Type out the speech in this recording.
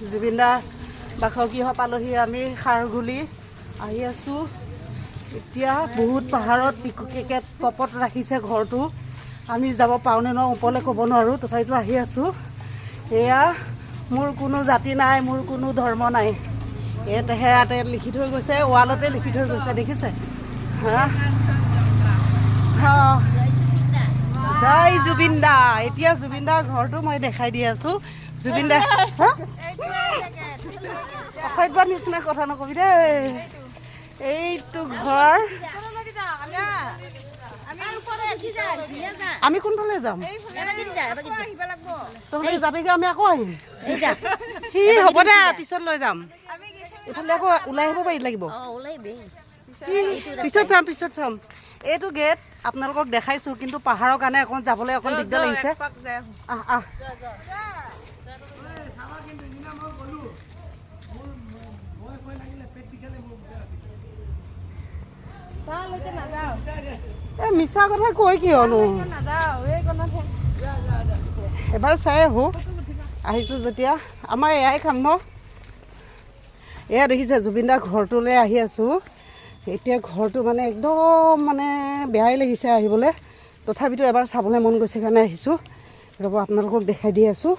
জুবিন দাৰ বাসগৃহ পালোহি আমি খাৰঘুলি আহি আছোঁ এতিয়া বহুত পাহাৰত টিকেট টপত ৰাখিছে ঘৰটো আমি যাব পাৰোঁনে ন ওপৰলৈ ক'ব নোৱাৰোঁ তথাপিতো আহি আছোঁ এয়া মোৰ কোনো জাতি নাই মোৰ কোনো ধৰ্ম নাই ইয়াতে লিখি থৈ গৈছে ৱালতে লিখি থৈ গৈছে দেখিছে হা জয় জুবিন দা এতিয়া জুবিন দাৰ ঘৰটো মই দেখাই দি আছোঁ জুবিন দা অসভ্য নিচিনা কথা নকবি দেই এইটো ঘৰ আমি কোনফালে যাম তহঁতে যাবিগৈ আমি আকৌ আহিম সি হ'ব দে পিছত লৈ যাম এইফালে আকৌ ওলাই আহিব পাৰি লাগিব পিছত চাম এইটো গেট আপোনালোকক দেখাইছোঁ কিন্তু পাহাৰৰ কাৰণে অকণ যাবলৈ অকণ দিগদাৰ লাগিছে মিছা কথা কৈ কিয়নো এবাৰ চাই আহোঁ আহিছোঁ যেতিয়া আমাৰ এয়াই কাম ন এয়া দেখিছে জুবিন দাৰ ঘৰটোলৈ আহি আছোঁ এতিয়া ঘৰটো মানে একদম মানে বেয়াই লাগিছে আহিবলৈ তথাপিতো এবাৰ চাবলৈ মন গৈছে কাৰণে আহিছোঁ ৰ'ব আপোনালোকক দেখাই দি আছোঁ